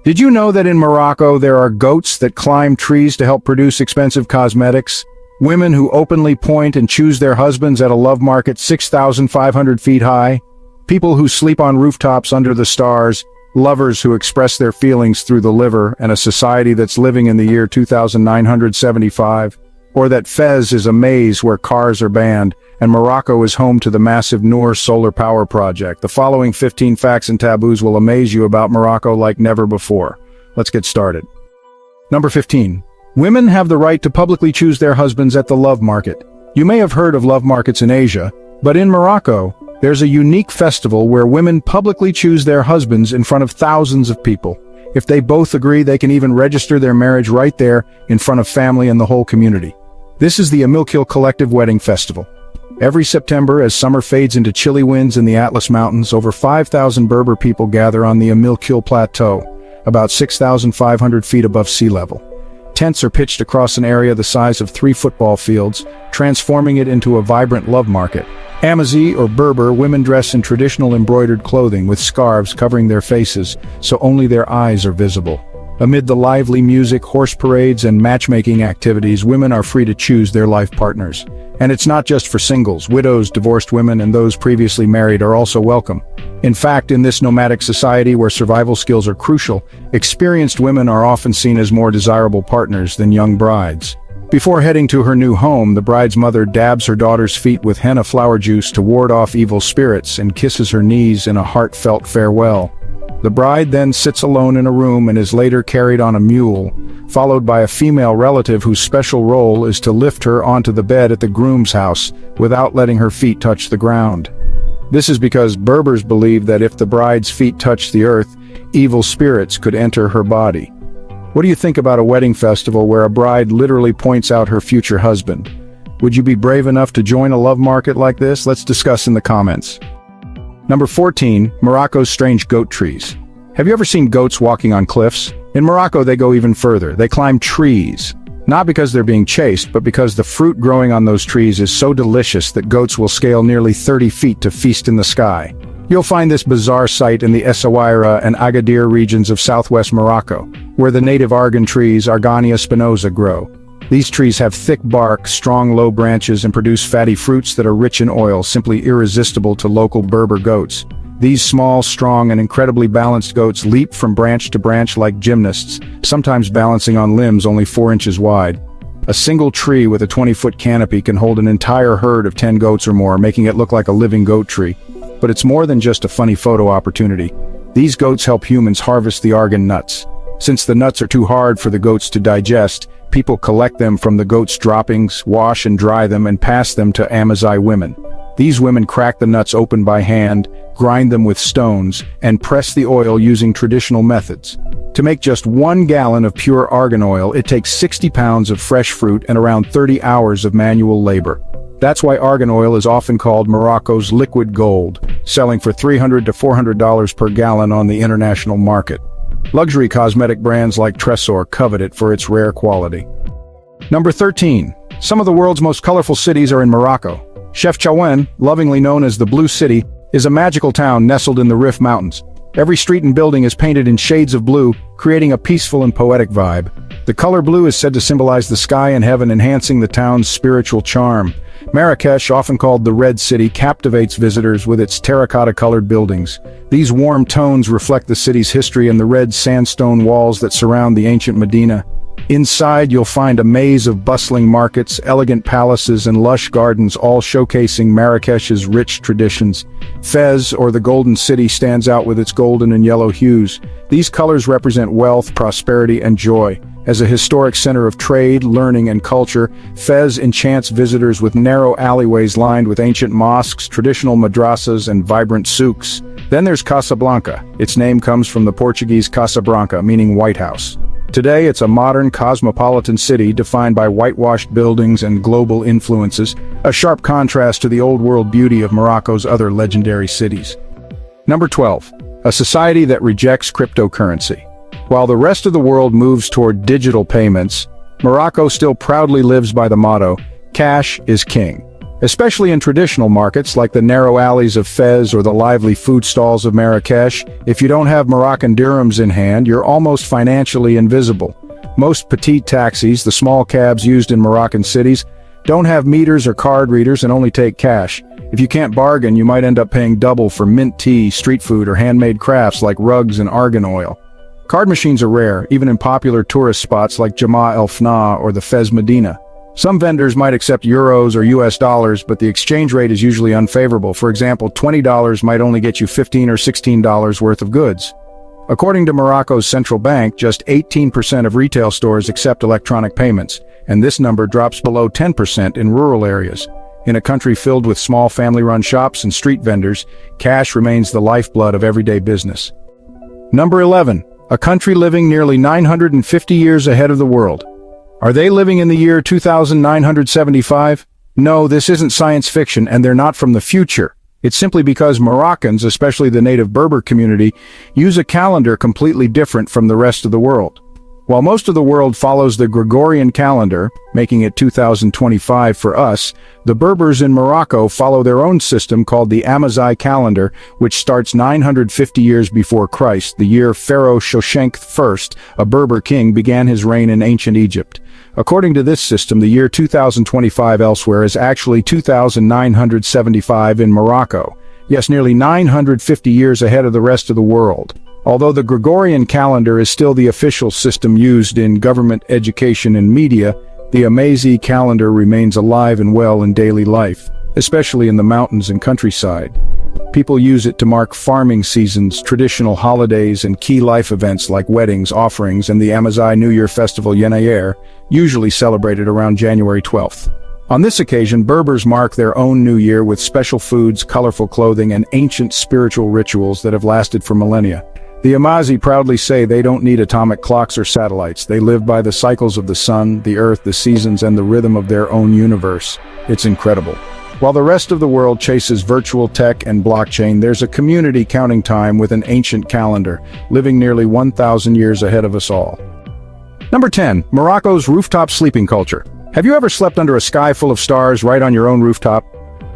Did you know that in Morocco there are goats that climb trees to help produce expensive cosmetics? Women who openly point and choose their husbands at a love market 6,500 feet high? People who sleep on rooftops under the stars? Lovers who express their feelings through the liver, and a society that's living in the year 2975? Or that Fez is a maze where cars are banned, and Morocco is home to the massive Noor solar power project? The following 15 facts and taboos will amaze you about Morocco like never before. Let's get started. Number 15. Women have the right to publicly choose their husbands at the love market. You may have heard of love markets in Asia, but in Morocco, there's a unique festival where women publicly choose their husbands in front of thousands of people. If they both agree, they can even register their marriage right there in front of family and the whole community. This is the Amilkil Collective Wedding Festival. Every September, as summer fades into chilly winds in the Atlas Mountains, over 5,000 Berber people gather on the Amilkil Plateau, about 6,500 feet above sea level. Tents are pitched across an area the size of 3 football fields, transforming it into a vibrant love market. Amazi, or Berber, women dress in traditional embroidered clothing with scarves covering their faces, so only their eyes are visible. Amid the lively music, horse parades, and matchmaking activities, women are free to choose their life partners. And it's not just for singles. Widows, divorced women, and those previously married are also welcome. In fact, in this nomadic society where survival skills are crucial, experienced women are often seen as more desirable partners than young brides. Before heading to her new home, the bride's mother dabs her daughter's feet with henna flower juice to ward off evil spirits and kisses her knees in a heartfelt farewell. The bride then sits alone in a room and is later carried on a mule, followed by a female relative whose special role is to lift her onto the bed at the groom's house without letting her feet touch the ground. This is because Berbers believe that if the bride's feet touch the earth, evil spirits could enter her body. What do you think about a wedding festival where a bride literally points out her future husband? Would you be brave enough to join a love market like this? Let's discuss in the comments. Number 14. Morocco's strange goat trees. Have you ever seen goats walking on cliffs? In Morocco, they go even further. They climb trees. Not because they're being chased, but because the fruit growing on those trees is so delicious that goats will scale nearly 30 feet to feast in the sky. You'll find this bizarre sight in the Essaouira and Agadir regions of southwest Morocco, where the native argan trees Argania spinosa grow. These trees have thick bark, strong low branches, and produce fatty fruits that are rich in oil, simply irresistible to local Berber goats. These small, strong, and incredibly balanced goats leap from branch to branch like gymnasts, sometimes balancing on limbs only 4 inches wide. A single tree with a 20-foot canopy can hold an entire herd of 10 goats or more, making it look like a living goat tree. But it's more than just a funny photo opportunity. These goats help humans harvest the argan nuts. Since the nuts are too hard for the goats to digest, people collect them from the goats' droppings, wash and dry them, and pass them to Amazigh women. These women crack the nuts open by hand, grind them with stones, and press the oil using traditional methods. To make just 1 gallon of pure argan oil, it takes 60 pounds of fresh fruit and around 30 hours of manual labor. That's why argan oil is often called Morocco's liquid gold, selling for $300 to $400 per gallon on the international market. Luxury cosmetic brands like Tresor covet it for its rare quality. Number 13. Some of the world's most colorful cities are in Morocco. Chefchaouen, lovingly known as the Blue City, is a magical town nestled in the Rif Mountains. Every street and building is painted in shades of blue, creating a peaceful and poetic vibe. The color blue is said to symbolize the sky and heaven, enhancing the town's spiritual charm. Marrakesh, often called the Red City, captivates visitors with its terracotta-colored buildings. These warm tones reflect the city's history and the red sandstone walls that surround the ancient Medina. Inside, you'll find a maze of bustling markets, elegant palaces, and lush gardens, all showcasing Marrakesh's rich traditions. Fez, or the Golden City, stands out with its golden and yellow hues. These colors represent wealth, prosperity, and joy. As a historic center of trade, learning, and culture, Fez enchants visitors with narrow alleyways lined with ancient mosques, traditional madrasas, and vibrant souks. Then there's Casablanca. Its name comes from the Portuguese Casa Branca, meaning White House. Today, it's a modern, cosmopolitan city defined by whitewashed buildings and global influences, a sharp contrast to the old-world beauty of Morocco's other legendary cities. Number 12. A society that rejects cryptocurrency. While the rest of the world moves toward digital payments, Morocco still proudly lives by the motto, "Cash is king." Especially in traditional markets like the narrow alleys of Fez or the lively food stalls of Marrakesh, if you don't have Moroccan dirhams in hand, you're almost financially invisible. Most petite taxis, the small cabs used in Moroccan cities, don't have meters or card readers and only take cash. If you can't bargain, you might end up paying double for mint tea, street food, or handmade crafts like rugs and argan oil. Card machines are rare, even in popular tourist spots like Jama El Fna or the Fez Medina. Some vendors might accept euros or US dollars, but the exchange rate is usually unfavorable. For example, $20 might only get you $15 or $16 worth of goods. According to Morocco's central bank, just 18% of retail stores accept electronic payments, and this number drops below 10% in rural areas. In a country filled with small family-run shops and street vendors, cash remains the lifeblood of everyday business. Number 11. A country living nearly 950 years ahead of the world. Are they living in the year 2975? No, this isn't science fiction, and they're not from the future. It's simply because Moroccans, especially the native Berber community, use a calendar completely different from the rest of the world. While most of the world follows the Gregorian calendar, making it 2025 for us, the Berbers in Morocco follow their own system called the Amazigh calendar, which starts 950 years before Christ, the year Pharaoh Shoshenq I, a Berber king, began his reign in ancient Egypt. According to this system, the year 2025 elsewhere is actually 2975 in Morocco. Yes, nearly 950 years ahead of the rest of the world. Although the Gregorian calendar is still the official system used in government, education, and media, the Amazigh calendar remains alive and well in daily life, especially in the mountains and countryside. People use it to mark farming seasons, traditional holidays, and key life events like weddings, offerings, and the Amazigh New Year festival Yenayer, usually celebrated around January 12th. On this occasion, Berbers mark their own New Year with special foods, colorful clothing, and ancient spiritual rituals that have lasted for millennia. The Amazigh proudly say they don't need atomic clocks or satellites. They live by the cycles of the sun, the earth, the seasons, and the rhythm of their own universe. It's incredible. While the rest of the world chases virtual tech and blockchain, there's a community counting time with an ancient calendar, living nearly 1,000 years ahead of us all. Number 10. Morocco's rooftop sleeping culture. Have you ever slept under a sky full of stars right on your own rooftop?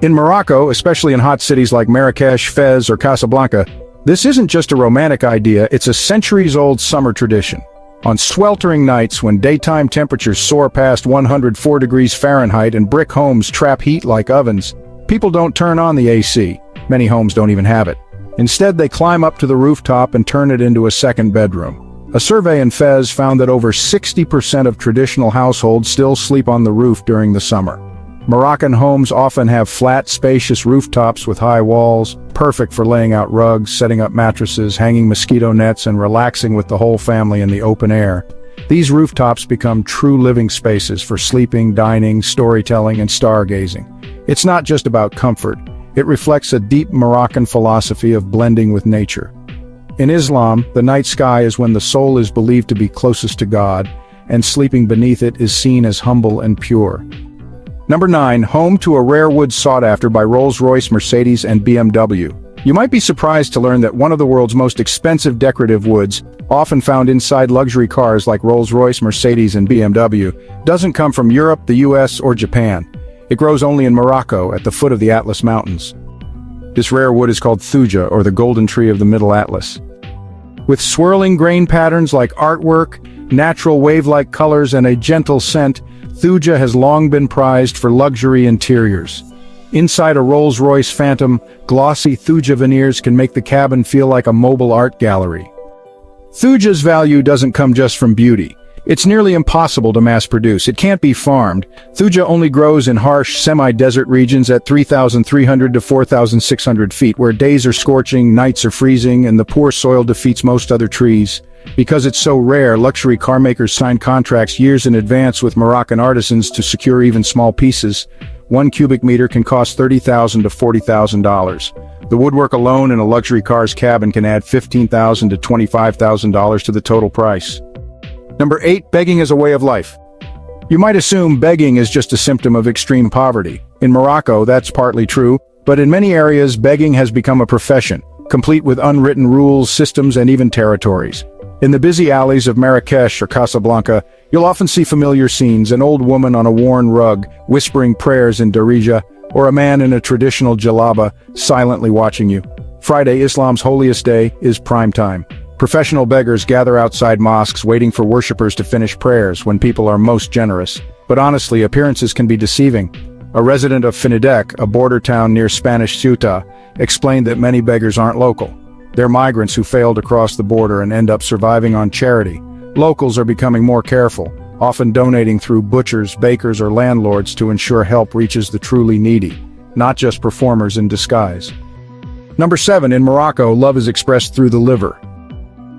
In Morocco, especially in hot cities like Marrakesh, Fez, or Casablanca, this isn't just a romantic idea, it's a centuries-old summer tradition. On sweltering nights when daytime temperatures soar past 104 degrees Fahrenheit and brick homes trap heat like ovens, people don't turn on the AC. Many homes don't even have it. Instead, they climb up to the rooftop and turn it into a second bedroom. A survey in Fez found that over 60% of traditional households still sleep on the roof during the summer. Moroccan homes often have flat, spacious rooftops with high walls, perfect for laying out rugs, setting up mattresses, hanging mosquito nets, and relaxing with the whole family in the open air. These rooftops become true living spaces for sleeping, dining, storytelling, and stargazing. It's not just about comfort. It reflects a deep Moroccan philosophy of blending with nature. In Islam, the night sky is when the soul is believed to be closest to God, and sleeping beneath it is seen as humble and pure. Number 9. Home to a rare wood sought after by Rolls-Royce, Mercedes, and BMW. You might be surprised to learn that one of the world's most expensive decorative woods, often found inside luxury cars like Rolls-Royce, Mercedes, and BMW, doesn't come from Europe, the US, or Japan. It grows only in Morocco, at the foot of the Atlas Mountains. This rare wood is called thuja, or the golden tree of the Middle Atlas. With swirling grain patterns like artwork, natural wave-like colors, and a gentle scent, thuja has long been prized for luxury interiors. Inside a Rolls-Royce Phantom, glossy thuja veneers can make the cabin feel like a mobile art gallery. Thuja's value doesn't come just from beauty. It's nearly impossible to mass-produce. It can't be farmed. Thuja only grows in harsh, semi-desert regions at 3,300 to 4,600 feet, where days are scorching, nights are freezing, and the poor soil defeats most other trees. Because it's so rare, luxury car makers sign contracts years in advance with Moroccan artisans to secure even small pieces. 1 cubic meter can cost $30,000 to $40,000. The woodwork alone in a luxury car's cabin can add $15,000 to $25,000 to the total price. Number 8. Begging as a way of life. You might assume begging is just a symptom of extreme poverty. In Morocco, that's partly true, but in many areas, begging has become a profession, complete with unwritten rules, systems, and even territories. In the busy alleys of Marrakesh or Casablanca, you'll often see familiar scenes: an old woman on a worn rug, whispering prayers in Darija, or a man in a traditional jalaba silently watching you. Friday, Islam's holiest day, is prime time. Professional beggars gather outside mosques waiting for worshippers to finish prayers when people are most generous. But honestly, appearances can be deceiving. A resident of Finidec, a border town near Spanish Ceuta, explained that many beggars aren't local. They're migrants who fail to cross the border and end up surviving on charity. Locals are becoming more careful, often donating through butchers, bakers, or landlords to ensure help reaches the truly needy, not just performers in disguise. Number 7, in Morocco, love is expressed through the liver.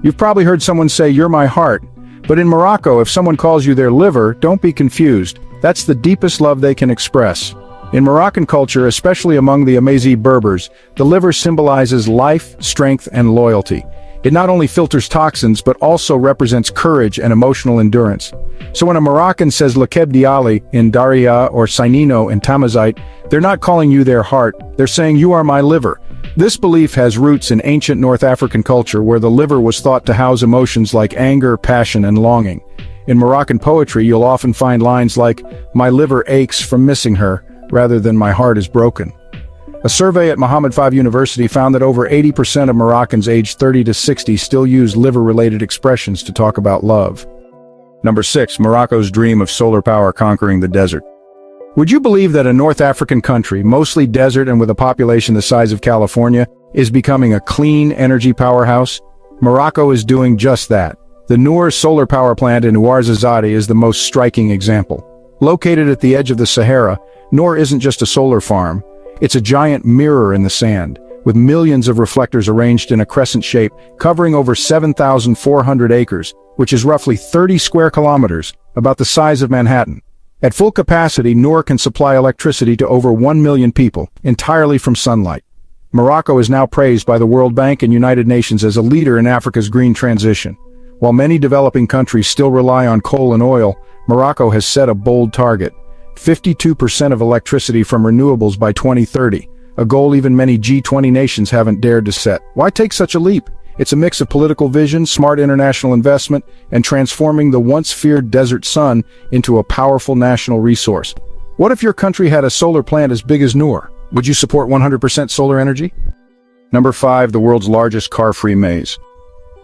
You've probably heard someone say, "You're my heart," but in Morocco, if someone calls you their liver, don't be confused. That's the deepest love they can express. In Moroccan culture, especially among the Amazigh Berbers, the liver symbolizes life, strength, and loyalty. It not only filters toxins, but also represents courage and emotional endurance. So when a Moroccan says Lakeb Diali in Daria or Sinino in Tamazight, they're not calling you their heart, they're saying you are my liver. This belief has roots in ancient North African culture where the liver was thought to house emotions like anger, passion, and longing. In Moroccan poetry, you'll often find lines like, "My liver aches from missing her," rather than "my heart is broken." A survey at Mohammed V University found that over 80% of Moroccans aged 30 to 60 still use liver-related expressions to talk about love. Number 6, Morocco's dream of solar power conquering the desert. Would you believe that a North African country, mostly desert and with a population the size of California, is becoming a clean energy powerhouse? Morocco is doing just that. The Noor solar power plant in Ouarzazate is the most striking example. Located at the edge of the Sahara, Noor isn't just a solar farm. It's a giant mirror in the sand, with millions of reflectors arranged in a crescent shape, covering over 7,400 acres, which is roughly 30 square kilometers, about the size of Manhattan. At full capacity, Noor can supply electricity to over 1 million people, entirely from sunlight. Morocco is now praised by the World Bank and United Nations as a leader in Africa's green transition. While many developing countries still rely on coal and oil, Morocco has set a bold target: 52% of electricity from renewables by 2030, a goal even many G20 nations haven't dared to set. Why take such a leap? It's a mix of political vision, smart international investment, and transforming the once-feared desert sun into a powerful national resource. What if your country had a solar plant as big as Noor? Would you support 100% solar energy? Number 5, the world's largest car-free maze.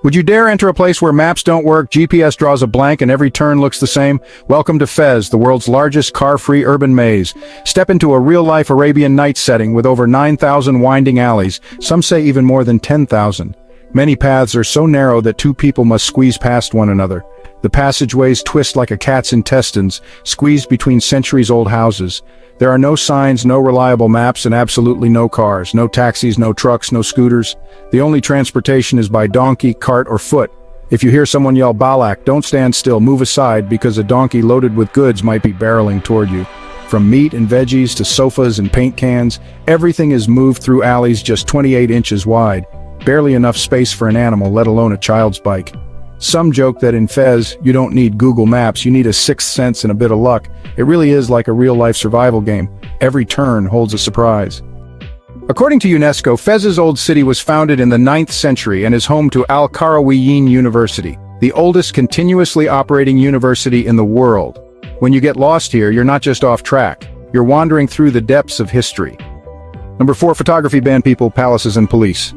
Would you dare enter a place where maps don't work, GPS draws a blank, and every turn looks the same? Welcome to Fez, the world's largest car-free urban maze. Step into a real-life Arabian Nights setting with over 9,000 winding alleys, some say even more than 10,000. Many paths are so narrow that two people must squeeze past one another. The passageways twist like a cat's intestines, squeezed between centuries-old houses. There are no signs, no reliable maps, and absolutely no cars, no taxis, no trucks, no scooters. The only transportation is by donkey, cart, or foot. If you hear someone yell Balak, don't stand still, move aside, because a donkey loaded with goods might be barreling toward you. From meat and veggies to sofas and paint cans, everything is moved through alleys just 28 inches wide. Barely enough space for an animal, let alone a child's bike. Some joke that in Fez, you don't need Google Maps, you need a sixth sense and a bit of luck. It really is like a real-life survival game. Every turn holds a surprise. According to UNESCO, Fez's old city was founded in the 9th century and is home to Al-Qarawiyyin University, the oldest continuously operating university in the world. When you get lost here, you're not just off track. You're wandering through the depths of history. Number 4, photography ban people, palaces, and police.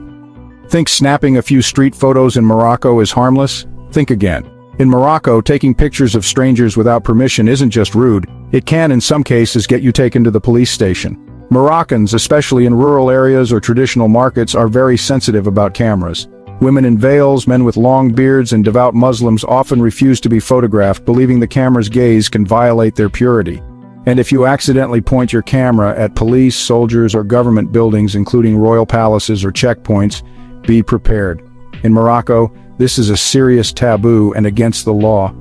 Think snapping a few street photos in Morocco is harmless? Think again. In Morocco, taking pictures of strangers without permission isn't just rude, it can in some cases get you taken to the police station. Moroccans, especially in rural areas or traditional markets, are very sensitive about cameras. Women in veils, men with long beards, and devout Muslims often refuse to be photographed, believing the camera's gaze can violate their purity. And if you accidentally point your camera at police, soldiers, or government buildings, including royal palaces or checkpoints, be prepared. In Morocco, this is a serious taboo and against the law.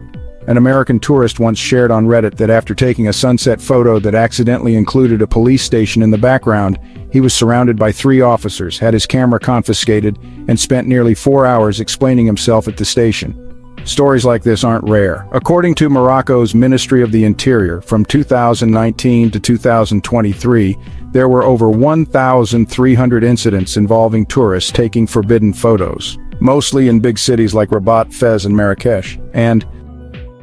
An American tourist once shared on Reddit that after taking a sunset photo that accidentally included a police station in the background, he was surrounded by 3 officers, had his camera confiscated, and spent nearly 4 hours explaining himself at the station. Stories like this aren't rare. According to Morocco's Ministry of the Interior, from 2019 to 2023, there were over 1,300 incidents involving tourists taking forbidden photos, mostly in big cities like Rabat, Fez, and Marrakesh. And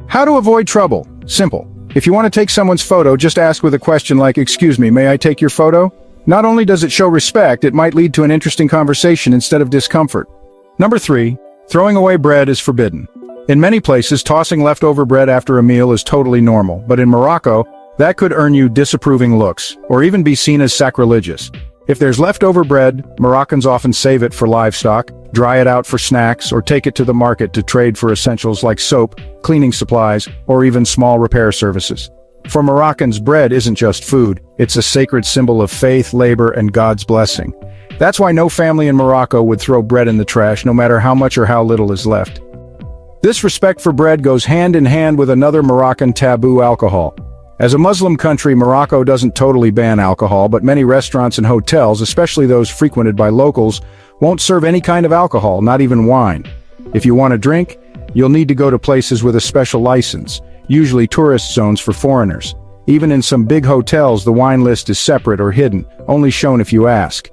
how to avoid trouble? Simple. If you want to take someone's photo, just ask with a question like, "Excuse me, may I take your photo?" Not only does it show respect, it might lead to an interesting conversation instead of discomfort. Number 3, throwing away bread is forbidden. In many places, tossing leftover bread after a meal is totally normal, but in Morocco, that could earn you disapproving looks, or even be seen as sacrilegious. If there's leftover bread, Moroccans often save it for livestock, dry it out for snacks, or take it to the market to trade for essentials like soap, cleaning supplies, or even small repair services. For Moroccans, bread isn't just food, it's a sacred symbol of faith, labor, and God's blessing. That's why no family in Morocco would throw bread in the trash, no matter how much or how little is left. This respect for bread goes hand in hand with another Moroccan taboo: alcohol. As a Muslim country, Morocco doesn't totally ban alcohol, but many restaurants and hotels, especially those frequented by locals, won't serve any kind of alcohol, not even wine. If you want a drink, you'll need to go to places with a special license, usually tourist zones for foreigners. Even in some big hotels, the wine list is separate or hidden, only shown if you ask.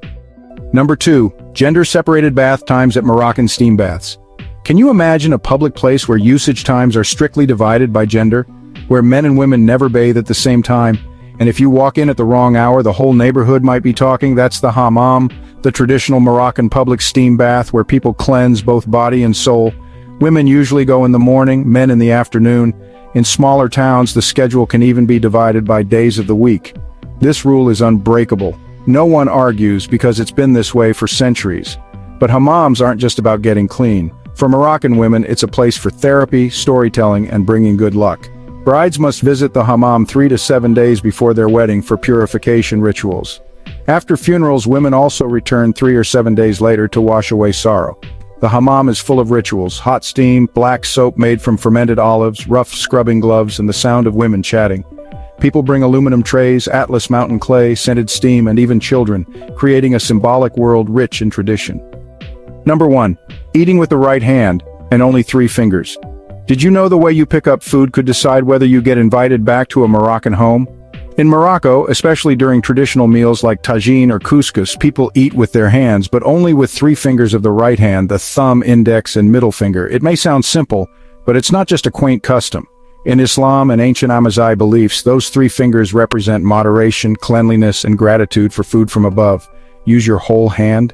Number 2, gender-separated bath times at Moroccan steam baths. Can you imagine a public place where usage times are strictly divided by gender, where men and women never bathe at the same time, and if you walk in at the wrong hour, the whole neighborhood might be talking? That's the hammam, the traditional Moroccan public steam bath where people cleanse both body and soul. Women usually go in the morning, men in the afternoon. In smaller towns, the schedule can even be divided by days of the week. This rule is unbreakable. No one argues because it's been this way for centuries. But hammams aren't just about getting clean. For Moroccan women, it's a place for therapy, storytelling, and bringing good luck. Brides must visit the hammam 3 to 7 days before their wedding for purification rituals. After funerals, women also return 3 or 7 days later to wash away sorrow. The hammam is full of rituals: hot steam, black soap made from fermented olives, rough scrubbing gloves, and the sound of women chatting. People bring aluminum trays, Atlas mountain clay, scented steam, and even children, creating a symbolic world rich in tradition. Number 1, eating with the right hand, and only 3 fingers. Did you know the way you pick up food could decide whether you get invited back to a Moroccan home? In Morocco, especially during traditional meals like tagine or couscous, people eat with their hands, but only with 3 fingers of the right hand, the thumb, index, and middle finger. It may sound simple, but it's not just a quaint custom. In Islam and ancient Amazigh beliefs, those 3 fingers represent moderation, cleanliness, and gratitude for food from above. Use your whole hand?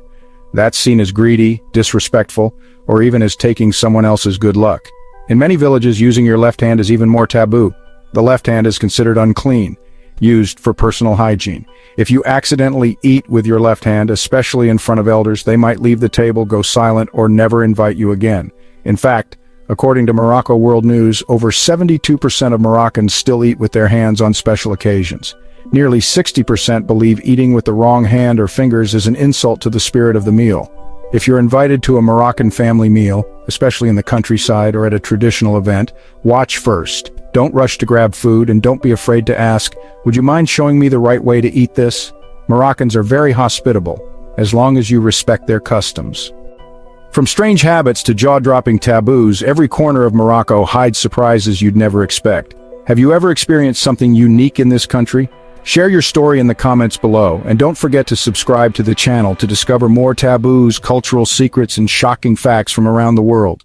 That's seen as greedy, disrespectful, or even as taking someone else's good luck. In many villages, using your left hand is even more taboo. The left hand is considered unclean, used for personal hygiene. If you accidentally eat with your left hand, especially in front of elders, they might leave the table, go silent, or never invite you again. In fact, according to Morocco World News, over 72% of Moroccans still eat with their hands on special occasions. Nearly 60% believe eating with the wrong hand or fingers is an insult to the spirit of the meal. If you're invited to a Moroccan family meal, especially in the countryside or at a traditional event, watch first. Don't rush to grab food, and don't be afraid to ask, "Would you mind showing me the right way to eat this?" Moroccans are very hospitable, as long as you respect their customs. From strange habits to jaw-dropping taboos, every corner of Morocco hides surprises you'd never expect. Have you ever experienced something unique in this country? Share your story in the comments below, and don't forget to subscribe to the channel to discover more taboos, cultural secrets, and shocking facts from around the world.